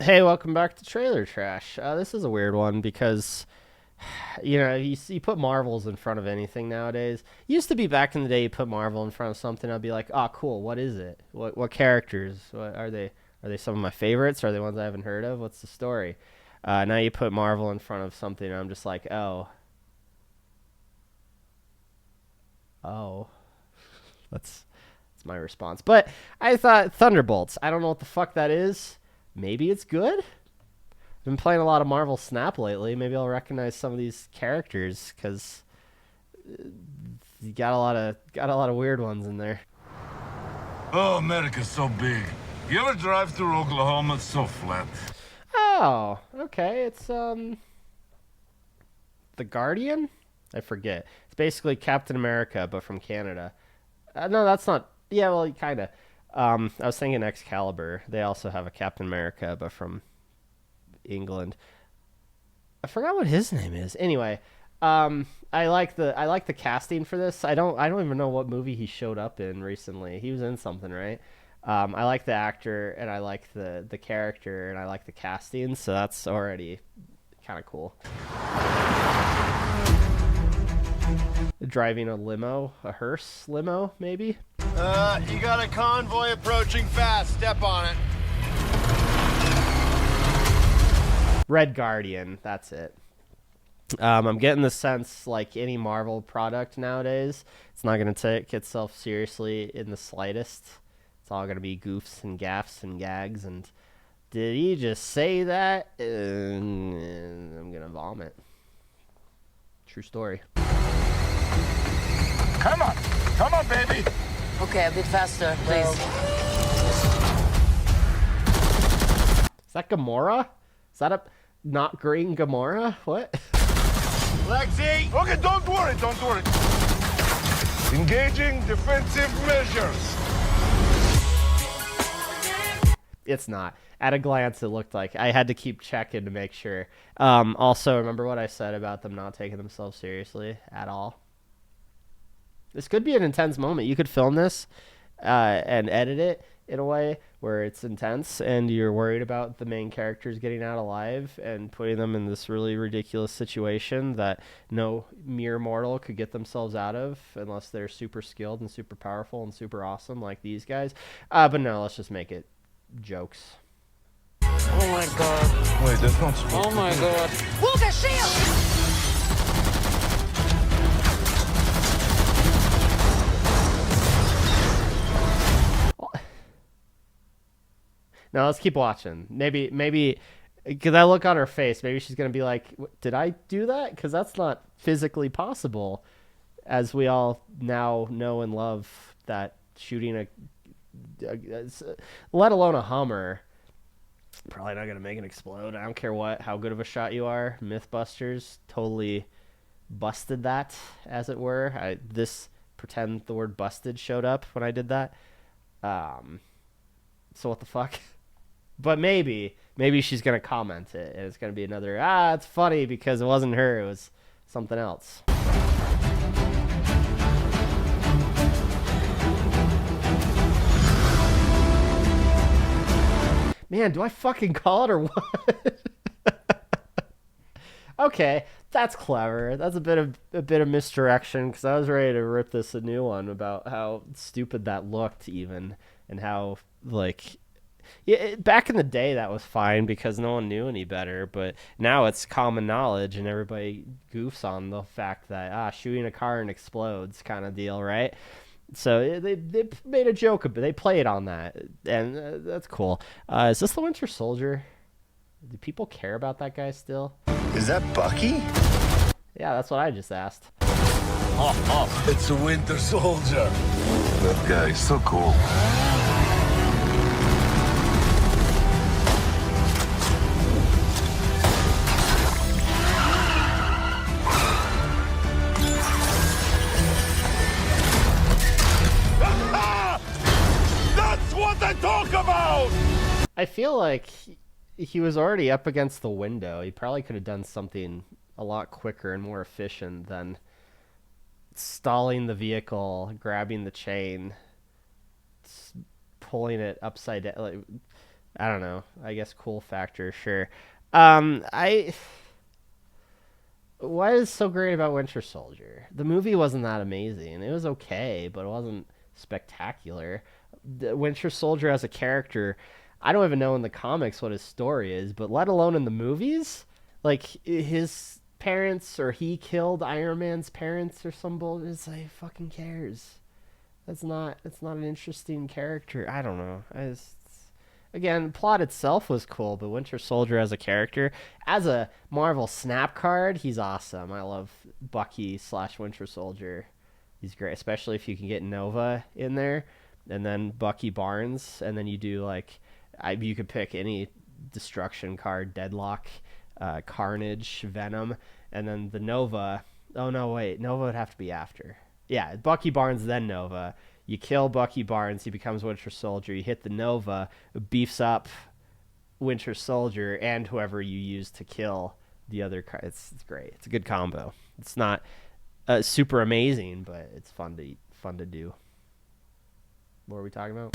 Hey, welcome back to Trailer Trash. This is a weird one because, you put Marvels in front of anything nowadays. Used to be back in the day, you put Marvel in front of something, I'd be like, oh, cool, what is it? What characters? What are they? Are they some of my favorites? Are they ones I haven't heard of? What's the story? Now you put Marvel in front of something, and I'm just like, oh, that's my response. But I thought Thunderbolts. I don't know what the fuck that is. Maybe it's good. I've been playing a lot of Marvel Snap lately. Maybe I'll recognize some of these characters because you got a lot of weird ones in there. Oh, America's so big. You ever drive through Oklahoma? It's so flat. Oh, okay. It's the Guardian. I forget. It's basically Captain America, but from Canada. No, that's not. Yeah, well, kind of. I was thinking Excalibur. They also have a Captain America, but from England. I forgot what his name is. Anyway, I like the casting for this. I don't even know what movie he showed up in recently. He was in something, right? I like the actor and I like the character and I like the casting, so that's already kind of cool. Driving a limo, a hearse limo, maybe. You got a convoy approaching fast. Step on it. Red Guardian, that's it. I'm getting the sense, like any Marvel product nowadays, it's not going to take itself seriously in the slightest. It's all going to be goofs and gaffs and gags. And did he just say that? I'm going to vomit. True story. Come on. Come on, baby. Okay, a bit faster, please. Is that Gamora? Is that a not green Gamora? What? Lexi! Okay, don't worry. Don't worry. Engaging defensive measures. It's not. At a glance, it looked like I had to keep checking to make sure. Also, remember what I said about them not taking themselves seriously at all? This could be an intense moment. You could film this and edit it in a way where it's intense and you're worried about the main characters getting out alive and putting them in this really ridiculous situation that no mere mortal could get themselves out of unless they're super skilled and super powerful and super awesome like these guys. But no, let's just make it jokes. Oh my god. Wait, that's not supposed Oh my god. Move the shield! Now let's keep watching. Maybe, because I look on her face, maybe she's gonna be like, "Did I do that?" Because that's not physically possible, as we all now know and love that shooting let alone a Hummer, probably not gonna make it explode. I don't care how good of a shot you are. MythBusters totally busted that, as it were. This pretend the word busted showed up when I did that. So what the fuck? But maybe she's gonna comment it, and it's gonna be another it's funny because it wasn't her, it was something else. Man, do I fucking call it or what? Okay, that's clever. That's a bit of misdirection because I was ready to rip this a new one about how stupid that looked even and how like yeah, back in the day that was fine because no one knew any better, but now it's common knowledge and everybody goofs on the fact that shooting a car and explodes kind of deal, right? So they made a joke of it. They played on that, and that's cool. Is this the Winter Soldier? Do people care about that guy still? Is that Bucky? Yeah, that's what I just asked. It's a Winter Soldier. That guy is so cool. That's what I talk about! I feel like he was already up against the window. He probably could have done something a lot quicker and more efficient than stalling the vehicle, grabbing the chain, pulling it upside down. Like, I don't know. I guess cool factor, sure. I What is so great about Winter Soldier? The movie wasn't that amazing. It was okay, but it wasn't spectacular. The Winter Soldier as a character, I don't even know in the comics what his story is, but let alone in the movies, like his parents or he killed Iron Man's parents or some bull. It's like fucking cares. It's not an interesting character. I don't know. Again, plot itself was cool, but Winter Soldier as a character, as a Marvel Snap card, he's awesome. I love Bucky / Winter Soldier. He's great, especially if you can get Nova in there, and then Bucky Barnes, and then you do like, you could pick any Destruction card, Deadlock, Carnage, Venom, and then the Nova. Oh no, wait, Nova would have to be after. Yeah, Bucky Barnes then Nova. You kill Bucky Barnes, he becomes Winter Soldier. You hit the Nova, beefs up Winter Soldier and whoever you use to kill the other. It's great. It's a good combo. It's not super amazing, but it's fun to do. What are we talking about?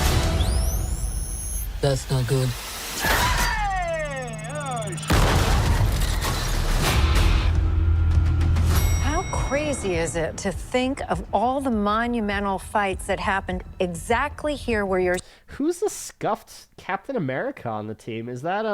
That's not good. How crazy is it to think of all the monumental fights that happened exactly here where you're... Who's the scuffed Captain America on the team? Is that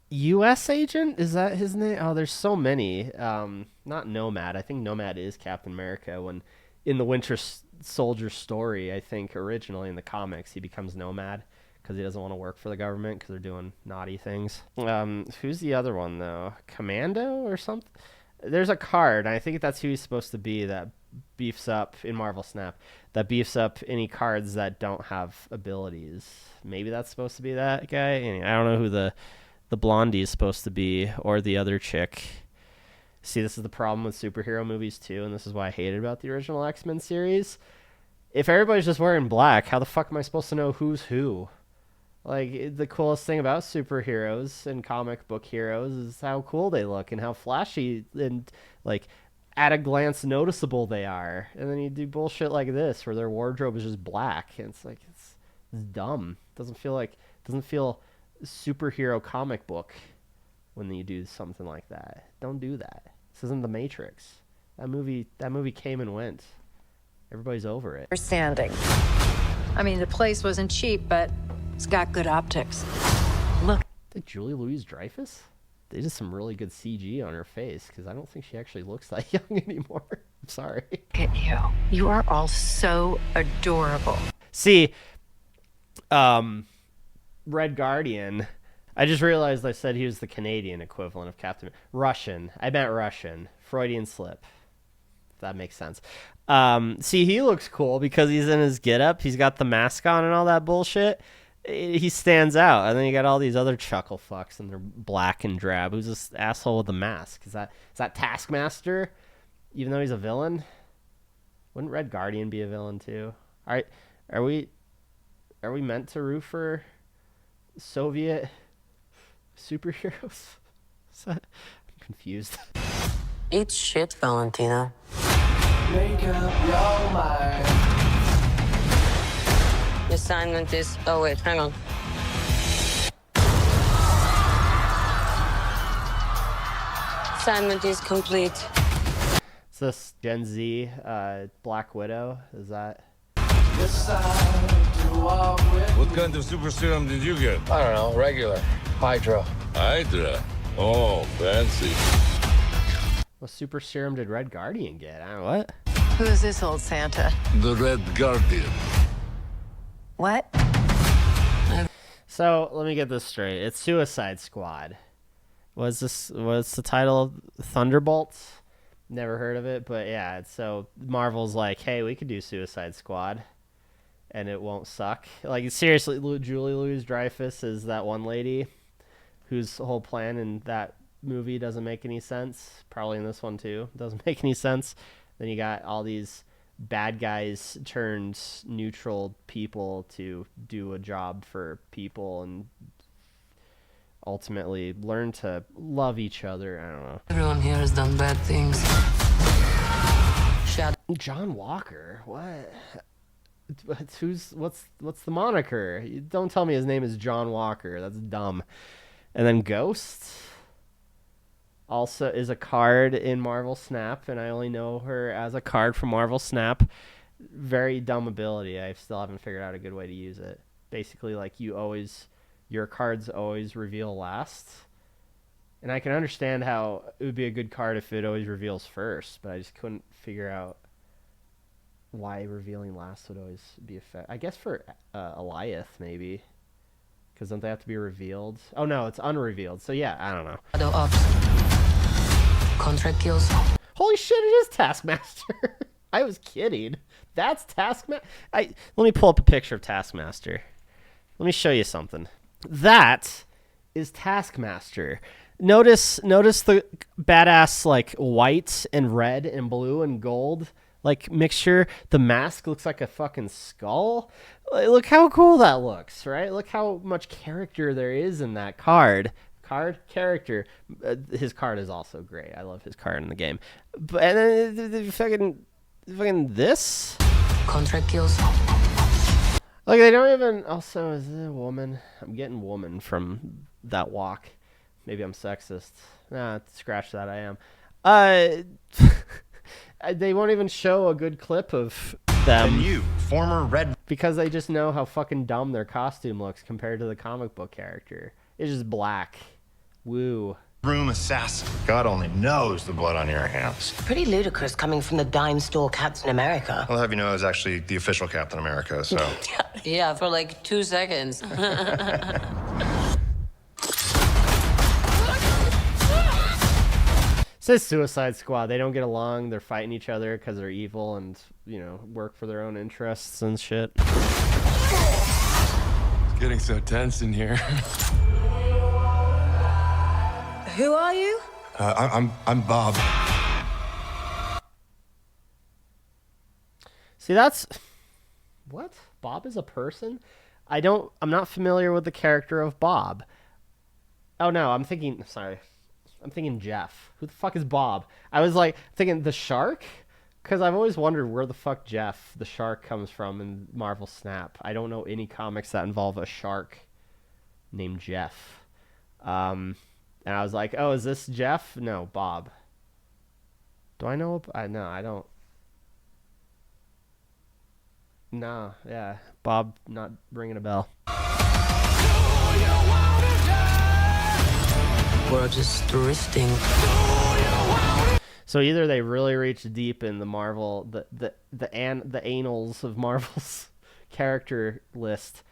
U.S. agent? Is that his name? Oh, there's so many. Not Nomad. I think Nomad is Captain America. When in the Winter Soldier story, I think originally in the comics, he becomes Nomad because he doesn't want to work for the government because they're doing naughty things. Who's the other one though? Commando or something? There's a card, and I think that's who he's supposed to be that beefs up in Marvel Snap. That beefs up any cards that don't have abilities. Maybe that's supposed to be that guy. Anyway, I don't know who the blondie is supposed to be or the other chick. See, this is the problem with superhero movies too, and this is why I hated about the original X-Men series. If everybody's just wearing black, how the fuck am I supposed to know who's who? Like, the coolest thing about superheroes and comic book heroes is how cool they look and how flashy and, like, at a glance noticeable they are. And then you do bullshit like this where their wardrobe is just black. And it's like, it's dumb. Doesn't feel superhero comic book when you do something like that. Don't do that. This isn't The Matrix. That movie came and went. Everybody's over it. standing. I mean, the place wasn't cheap, but it's got good optics. Look. Did Julie Louis-Dreyfus? They did some really good CG on her face because I don't think she actually looks that young anymore. I'm sorry. At you. You are all so adorable. See, Red Guardian. I just realized I said he was the Canadian equivalent of Captain Russian. I meant Russian. Freudian slip. If that makes sense. See, he looks cool because he's in his getup. He's got the mask on and all that bullshit. He stands out. And then you got all these other chuckle fucks and they're black and drab. Who's this asshole with the mask? Is that Taskmaster? Even though he's a villain? Wouldn't Red Guardian be a villain too? All right, are we meant to root for Soviet superheroes? I'm confused. Eat shit, Valentina. Make up your mind. The assignment is... Oh, wait, hang on. Assignment is complete. Is this Gen Z Black Widow? Is that... What kind of super serum did you get? I don't know, regular. Hydro. Hydra. Oh, fancy. What super serum did Red Guardian get? I don't know what. Who is this old Santa? The Red Guardian. What? So let me get this straight. It's Suicide Squad. Was the title of Thunderbolts? Never heard of it, but yeah. So Marvel's like, hey, we could do Suicide Squad, and it won't suck. Like seriously, Julie Louis-Dreyfus is that one lady whose whole plan in that movie doesn't make any sense. Probably in this one too doesn't make any sense. Then you got all these bad guys turned neutral people to do a job for people and ultimately learn to love each other. I don't know. Everyone here has done bad things. Shut. John Walker? What? What's the moniker? Don't tell me his name is John Walker. That's dumb. And then Ghost also is a card in Marvel Snap, and I only know her as a card from Marvel Snap. Very dumb ability. I still haven't figured out a good way to use it. Basically, like your cards always reveal last. And I can understand how it would be a good card if it always reveals first, but I just couldn't figure out why revealing last would always be effective. I guess for Eliath, maybe. Because don't they have to be revealed? Oh, no, it's unrevealed. So, yeah, I don't know. Contract kills. Holy shit, it is Taskmaster. I was kidding. That's Taskmaster. Let me pull up a picture of Taskmaster. Let me show you something. That is Taskmaster. Notice the badass like white and red and blue and gold like mixture. The mask looks like a fucking skull. Look how cool that looks, right? Look how much character there is in that card. Character. His card is also great. I love his card in the game. But and then the fucking this Contract kills. like they don't even. Also, is it a woman? I'm getting woman from that walk. Maybe I'm sexist. Nah, scratch that. I am. They won't even show a good clip of them. And you, former Red... Because they just know how fucking dumb their costume looks compared to the comic book character. It's just black. Woo. Room assassin. God only knows the blood on your hands. Pretty ludicrous coming from the dime store Captain America. I'll have you know I was actually the official Captain America, so... Yeah, for like 2 seconds. Says Suicide Squad. They don't get along. They're fighting each other because they're evil and, work for their own interests and shit. It's getting so tense in here. Who are you? I'm Bob. See, that's... What? Bob is a person? I'm not familiar with the character of Bob. Oh, no, I'm thinking Jeff. Who the fuck is Bob? I was like thinking the shark, because I've always wondered where the fuck Jeff the shark comes from in Marvel Snap. I don't know any comics that involve a shark named Jeff. And I was like, oh, is this Jeff? No, Bob. Do I know? No, I don't. No, yeah, Bob not ringing a bell. We're just drifting. So either they really reach deep in the Marvel, the annals of Marvel's character list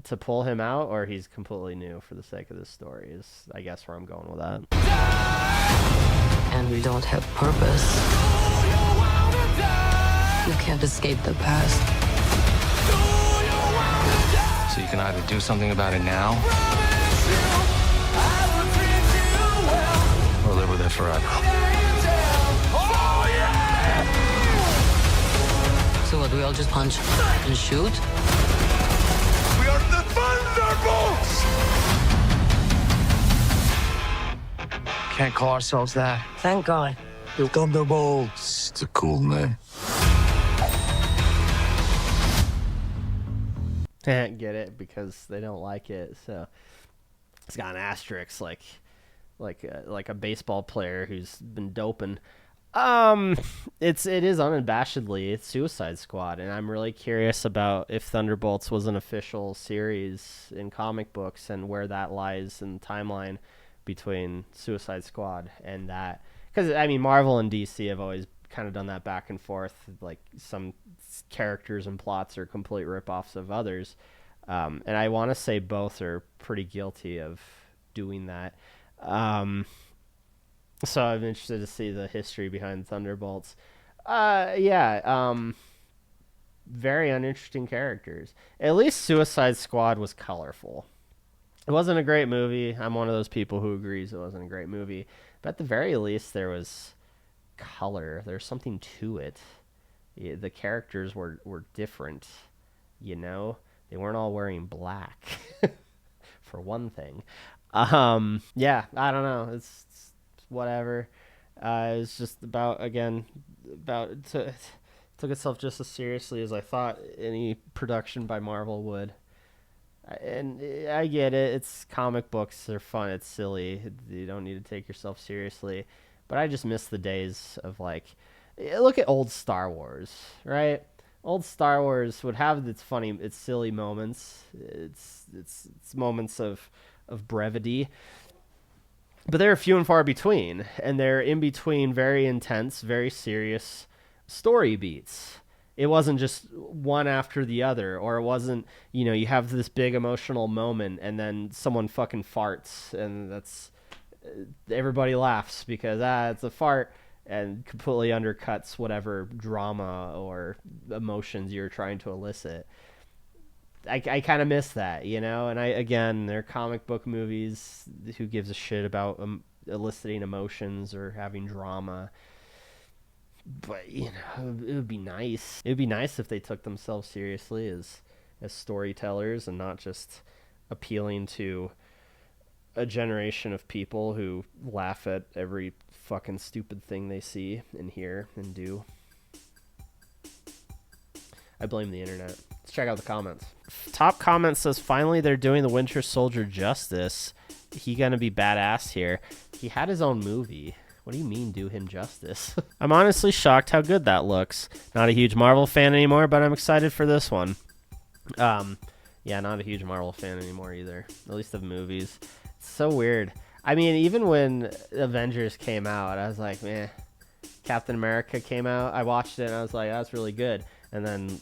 to pull him out, or he's completely new for the sake of this story. Is I guess where I'm going with that. And we don't have purpose. You can't escape the past. So you can either do something about it now, or live with it forever. So what, we all just punch and shoot? We are the Thunderbolts! Can't call ourselves that. Thank God. The Thunderbolts. It's a cool name. Can't get it because they don't like it. So it's got an asterisk, like a baseball player who's been doping. It is unabashedly it's Suicide Squad, and I'm really curious about if Thunderbolts was an official series in comic books and where that lies in the timeline between Suicide Squad and that. Because I mean, Marvel and DC have always kind of done that back and forth. Like some characters and plots are complete ripoffs of others, and I want to say both are pretty guilty of doing that. So I'm interested to see the history behind Thunderbolts. Very uninteresting characters. At least Suicide Squad was colorful. It wasn't a great movie. I'm one of those people who agrees it wasn't a great movie. But at the very least, there was color. There's something to it. The characters were different, They weren't all wearing black, for one thing. I don't know. It's whatever. It's just about to Took itself just as seriously as I thought any production by Marvel would. And I get it. It's comic books. They're fun. It's silly. You don't need to take yourself seriously. But I just miss the days of, like, look at old Star Wars, right? Old Star Wars would have its funny, its silly moments, its moments of brevity, but they're few and far between, and they're in between very intense, very serious story beats. It wasn't just one after the other, or it wasn't, you have this big emotional moment and then someone fucking farts and that's everybody laughs because it's a fart, and completely undercuts whatever drama or emotions you're trying to elicit. I kind of miss that, and they're comic book movies. Who gives a shit about eliciting emotions or having drama? But it would be nice. It would be nice if they took themselves seriously as storytellers and not just appealing to a generation of people who laugh at every fucking stupid thing they see and hear and do. I blame the internet. Let's check out the comments. Top comment says, finally they're doing the Winter Soldier justice. He gonna be badass here. He had his own movie. What do you mean, do him justice? I'm honestly shocked how good that looks. Not a huge Marvel fan anymore, but I'm excited for this one. Yeah, not a huge Marvel fan anymore either. At least of movies. It's so weird. I mean, even when Avengers came out, I was like, meh. Captain America came out, I watched it, and I was like, that's really good. And then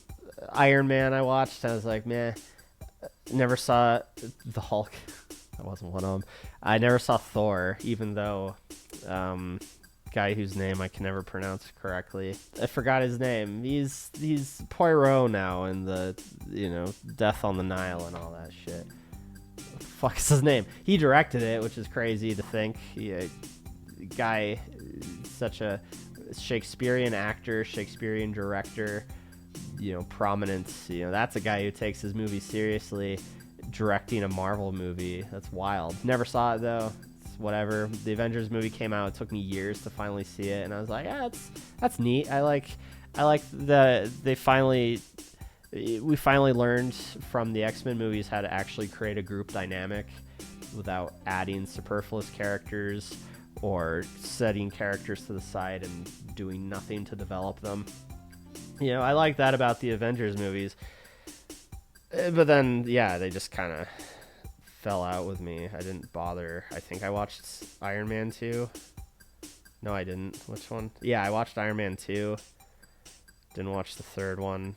Iron Man I watched, I was like, meh. Never saw the Hulk. That wasn't one of them. I never saw Thor, even though guy whose name I can never pronounce correctly. I forgot his name. He's Poirot now in the Death on the Nile and all that shit. What the fuck is his name? He directed it, which is crazy to think. Guy, such a Shakespearean actor, Shakespearean director, prominence. That's a guy who takes his movie seriously, directing a Marvel movie. That's wild. Never saw it though. It's whatever. The Avengers movie came out. It took me years to finally see it, and I was like, yeah, that's neat. I like we finally learned from the X-Men movies how to actually create a group dynamic without adding superfluous characters or setting characters to the side and doing nothing to develop them. I like that about the Avengers movies. But then, yeah, they just kind of fell out with me. I didn't bother. I think I watched Iron Man 2. No, I didn't. Which one? Yeah, I watched Iron Man 2. Didn't watch the third one.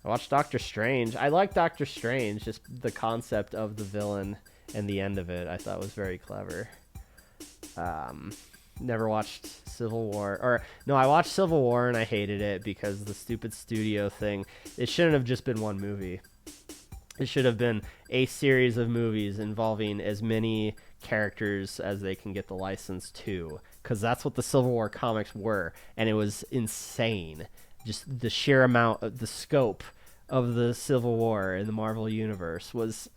I watched Doctor Strange. I like Doctor Strange. Just the concept of the villain and the end of it I thought was very clever. Never watched Civil War. Or, no, I watched Civil War and I hated it because the stupid studio thing. It shouldn't have just been one movie. It should have been a series of movies involving as many characters as they can get the license to, because that's what the Civil War comics were, and it was insane. Just the sheer amount, the scope of the Civil War in the Marvel Universe was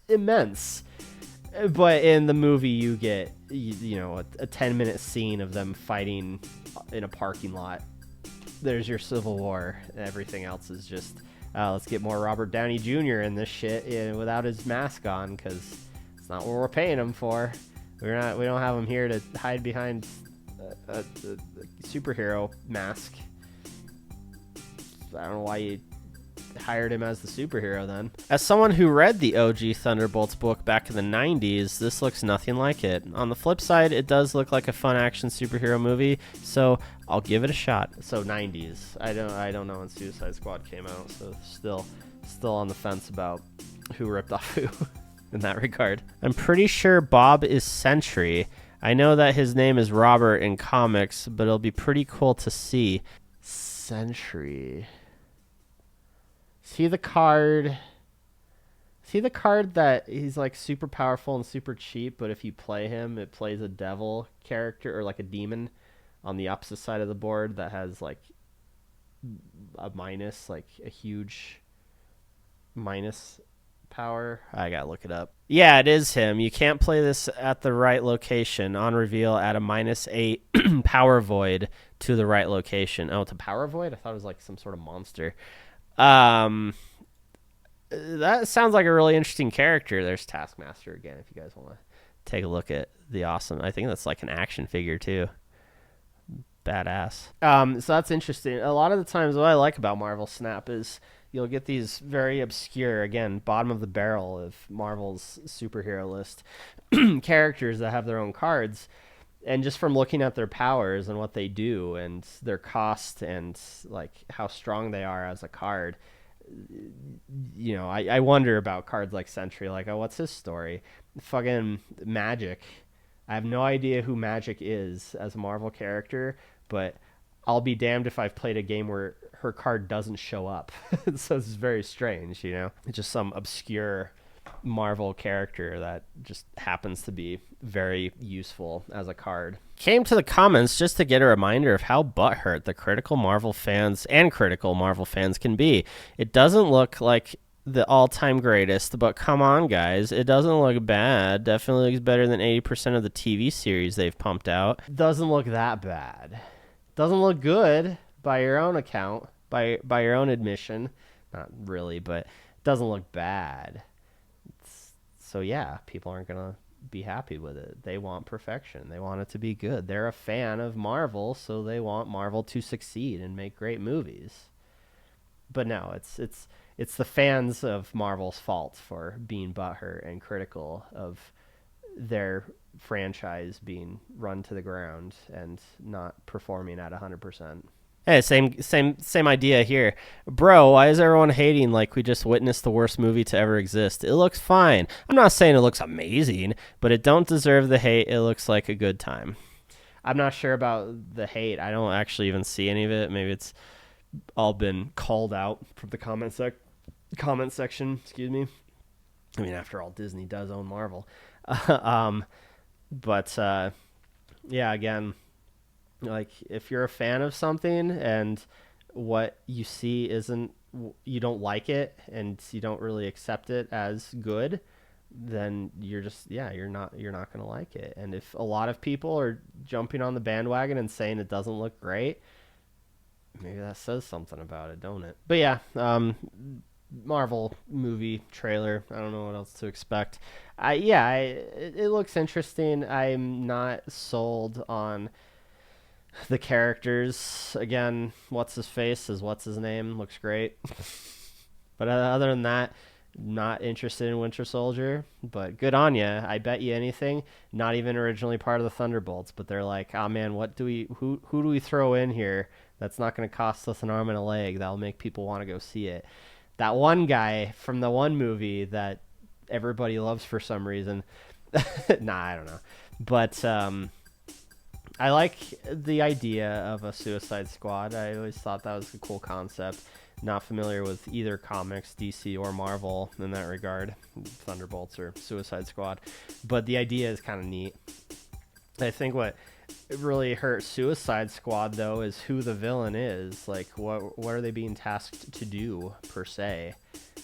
immense. But in the movie, you get a 10-minute scene of them fighting in a parking lot. There's your Civil War, and everything else is just let's get more Robert Downey Jr. in this shit without his mask on, because it's not what we're paying him for. We don't have him here to hide behind a superhero mask. I don't know why you hired him as the superhero then. As someone who read the OG Thunderbolts book back in the 90s, this looks nothing like it. On the flip side, it does look like a fun action superhero movie, so I'll give it a shot. So 90s. I don't know when Suicide Squad came out, so still on the fence about who ripped off who in that regard. I'm pretty sure Bob is Sentry. I know that his name is Robert in comics, but it'll be pretty cool to see. Sentry. See the card that he's like super powerful and super cheap, but if you play him, it plays a devil character or like a demon on the opposite side of the board that has like a minus, like a huge minus power. I gotta look it up. Yeah, it is him. You can't play this at the right location. On reveal at a -8 power void to the right location. Oh, it's a power void? I thought it was like some sort of monster. That sounds like a really interesting character. There's Taskmaster again, if you guys want to take a look at the awesome. I think that's like an action figure too. Badass. So that's interesting. A lot of the times what I like about Marvel Snap is you'll get these very obscure, again, bottom of the barrel of Marvel's superhero list characters that have their own cards. And just from looking at their powers and what they do and their cost and like how strong they are as a card, you know, I wonder about cards like Sentry. Like, oh, what's his story? Fucking Magic. I have no idea who Magic is as a Marvel character, but I'll be damned if I've played a game where her card doesn't show up. So it's very strange, you know? It's just some obscure Marvel character that just happens to be very useful as a card. Came to the comments just to get a reminder of how butthurt the critical Marvel fans can be. It doesn't look like the all-time greatest, but come on, guys. It doesn't look bad. Definitely looks better than 80% of the TV series they've pumped out. Doesn't look that bad. Doesn't look good by your own account, by your own admission. Not really, but doesn't look bad. So yeah, people aren't going to be happy with it. They want perfection. They want it to be good. They're a fan of Marvel, so they want Marvel to succeed and make great movies. But no, it's the fans of Marvel's fault for being butthurt and critical of their franchise being run to the ground and not performing at 100%. Hey, same idea here. Bro, why is everyone hating like we just witnessed the worst movie to ever exist? It looks fine. I'm not saying it looks amazing, but it don't deserve the hate. It looks like a good time. I'm not sure about the hate. I don't actually even see any of it. Maybe it's all been called out from the comment section, excuse me. I mean, after all, Disney does own Marvel. Yeah, again, like if you're a fan of something and what you see isn't, you don't like it and you don't really accept it as good, then you're not going to like it. And if a lot of people are jumping on the bandwagon and saying it doesn't look great, maybe that says something about it, don't it? But yeah, Marvel movie trailer. I don't know what else to expect. It looks interesting. I'm not sold on the characters. Again, what's his name looks great. But other than that, not interested in Winter Soldier. But good on ya. I bet you anything. Not even originally part of the Thunderbolts, but they're like, oh man, who do we throw in here that's not going to cost us an arm and a leg that'll make people want to go see it? That one guy from the one movie that everybody loves for some reason. Nah, I don't know. But I like the idea of a Suicide Squad. I always thought that was a cool concept. Not familiar with either comics, DC or Marvel in that regard, Thunderbolts or Suicide Squad. But the idea is kind of neat. I think what really hurt Suicide Squad, though, is who the villain is. Like, what are they being tasked to do, per se?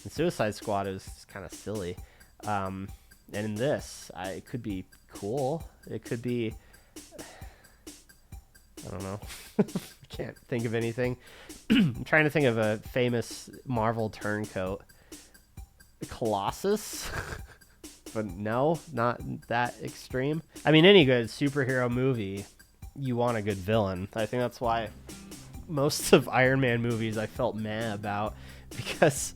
And Suicide Squad is kind of silly. And in this, it could be cool. It could be... I don't know. Can't think of anything. I'm trying to think of a famous Marvel turncoat. Colossus? But no, not that extreme. I mean, any good superhero movie, you want a good villain. I think that's why most of Iron Man movies I felt meh about, because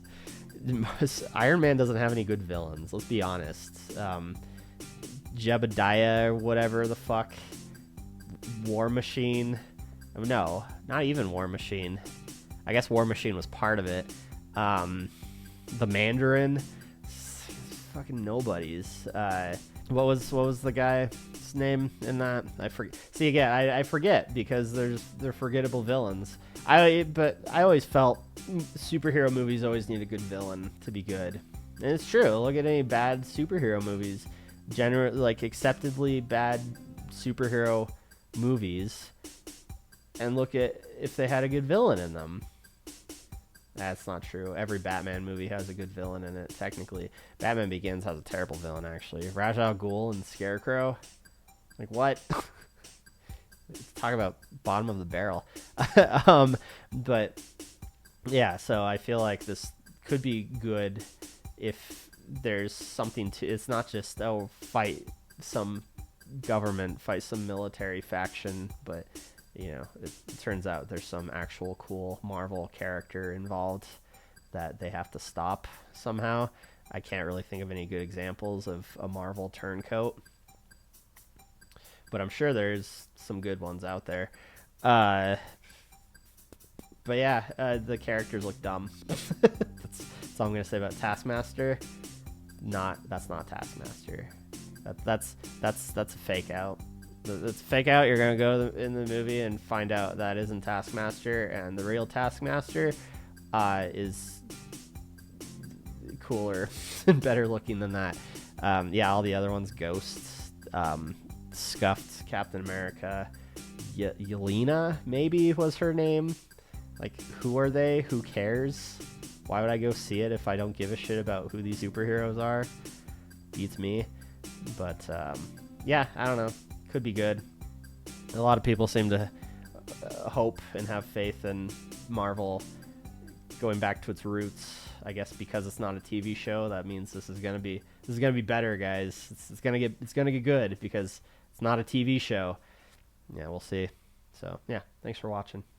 Iron Man doesn't have any good villains. Let's be honest. Jebediah or whatever the fuck. War Machine. No, not even War Machine. I guess War Machine was part of it. The Mandarin. Fucking nobodies. What was the guy's name in that? I forget. See, again, I forget because they're forgettable villains. But I always felt superhero movies always need a good villain to be good. And it's true. Look at any bad superhero movies. Generally, like, acceptably bad superhero movies, and look at if they had a good villain in them. That's not true. Every Batman movie has a good villain in it, technically. Batman Begins has a terrible villain, actually. Ra's al Ghul and Scarecrow. Like, what? Talk about bottom of the barrel. But yeah, so I feel like this could be good if there's something to. It's not just fight some government, fight some military faction, but it turns out there's some actual cool Marvel character involved that they have to stop somehow. I can't really think of any good examples of a Marvel turncoat, but I'm sure there's some good ones out there. But yeah, the characters look dumb. That's all I'm gonna say about Taskmaster. That's not Taskmaster. That's a fake out. That's a fake out. You're gonna go in the movie and find out that isn't Taskmaster, and the real Taskmaster is cooler and better looking than that. Yeah, all the other ones, Ghosts, scuffed Captain America, Yelena maybe was her name. Like, who are they? Who cares? Why would I go see it if I don't give a shit about who these superheroes are? Beats me. But yeah, I don't know. Could be good. A lot of people seem to hope and have faith in Marvel going back to its roots. I guess because it's not a TV show, that means this is gonna be better, guys. It's gonna get good because it's not a TV show. Yeah, we'll see. So yeah, thanks for watching.